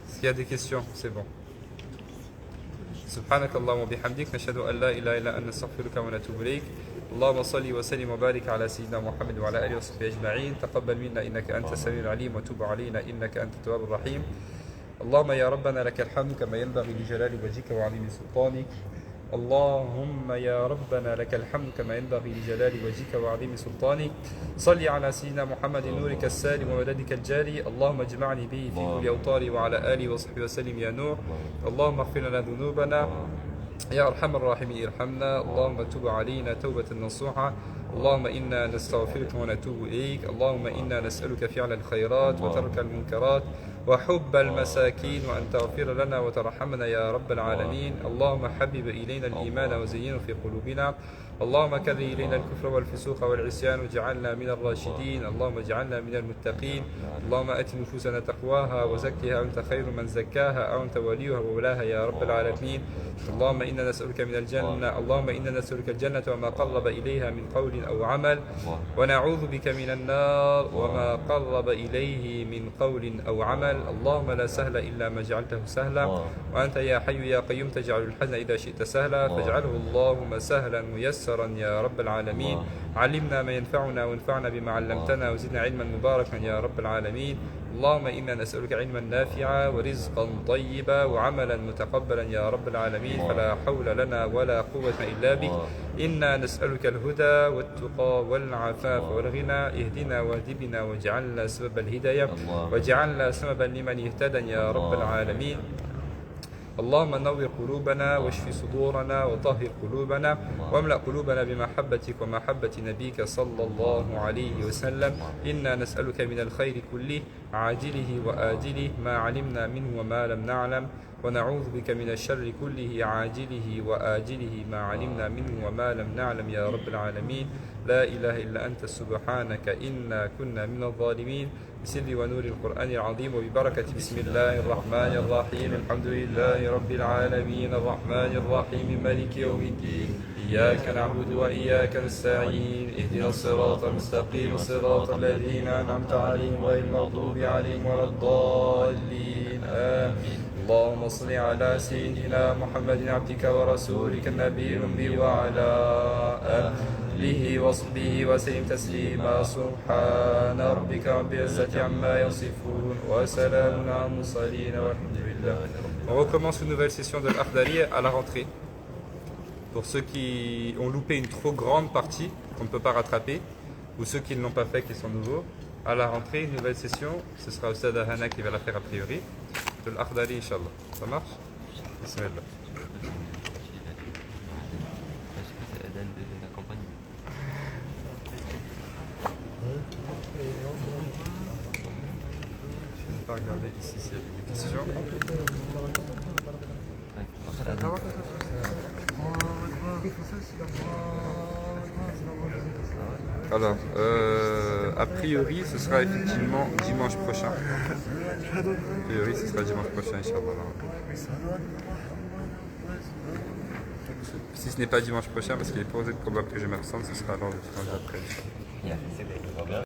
S'il y a des questions, c'est bon. سبحانك اللهم وبحمدك نشهد أن لا إله إلا أنت نستغفرك ونتوب إليك اللهم صل وسلم وبارك على سيدنا محمد وعلى آله وصحبه أجمعين تقبل منا إنك أنت السميع العليم وتوب علينا إنك أنت التواب الرحيم اللهم يا ربنا لك الحمد كما ينبغي لجلال وجهك وعظيم سلطانك اللهم يا ربنا لك الحمد كما ينبغي لجلال وجهك وعظيم سلطانك صل على سيدنا محمد نورك السالم ومددك الجاري اللهم اجمعني به في كل أوطاري وعلى آله وصحبه وسلم يا نور اللهم اغفر لنا ذنوبنا يا أرحم الراحمين ارحمنا اللهم تب علينا توبة نصوحة اللهم إنا نستغفرك ونتوب إليك اللهم إنا نسألك فعل الخيرات وترك المنكرات وحب المساكين وأن تغفر لنا وترحمنا يا رب العالمين. اللهم حبب إلينا الإيمان وزينه في قلوبنا. اللهم كره إلينا الكفر والفسوق والعصيان واجعلنا من الراشدين. اللهم اجعلنا من المتقين. اللهم آت نفوسنا تقواها وزكها أنت خير من زكاها أنت وليها وولاها يا رب العالمين. اللهم إنا نسألك من الجنة اللهم إنا نسألك الجنة وما قرب إليها من قول أو عمل، ونعوذ بك من النار وما قرب إليه من قول أو عمل. اللهم لا سهل إلا ما جعلته سهلا، وأنت يا حي يا قيوم تجعل الحزن إذا شئت سهلا، فاجعله اللهم سهلا ميسرا يا رب العالمين. علمنا ما ينفعنا وانفعنا بما علمتنا وزدنا علما مباركا يا رب العالمين. اللهم إنا نسألك علما نافعا ورزقا طيبا وعملا متقبلا يا رب العالمين، فلا حول لنا ولا قوة إلا بك. إنا نسألك الهدى والتقى والعفاف والغنى. اهدنا واهد بنا واجعلنا سبب الهداية واجعلنا سببا لمن اهتدى يا رب العالمين. اللهم نور قلوبنا واشف صدورنا وطهر قلوبنا واملأ قلوبنا بمحبتك ومحبة نبيك صلى الله عليه وسلم. إنا نسألك من الخير كله عاجله وآجله ما علمنا منه وما لم نعلم، ونعوذ بك من الشر كله عاجله وآجله ما علمنا منه وما لم نعلم يا رب العالمين. لا إله إلا أنت سبحانك إنا كنا من الظالمين. بسر ونور القرآن العظيم وببركة بسم الله الرحمن الرحيم. الحمد لله رب العالمين الرحمن الرحيم مالك يوم الدين. إياك نعبد وإياك نستعين. اهدنا الصراط المستقيم صراط الذين أنعمت عليهم غير المغضوب عليهم ولا الضالين آمين. اللهم صل على سيدنا محمد عبدك ورسولك النبي الأمي وعلى آله وصحبه وسلم تسليما. سبحان ربك رب العزة عما يصفون وسلام على المرسلين والحمد لله. On recommence une nouvelle session de l'Akhdari à la rentrée. Pour ceux qui ont loupé une trop grande partie qu'on ne peut pas rattraper, ou ceux qui ne l'ont pas fait qui sont nouveaux, à la rentrée, une nouvelle session, ce sera Ustad Hana qui va la faire a priori, de l'Akhdari, Inch'Allah. Ça marche? Bismillah. Je vais pas regarder ici s'il y a des questions. Alors, a priori, ce sera effectivement dimanche prochain. A priori, ce sera dimanche prochain, Inch'Allah. Si ce n'est pas dimanche prochain, parce qu'il est probable que je m'absente, ce sera alors le dimanche après.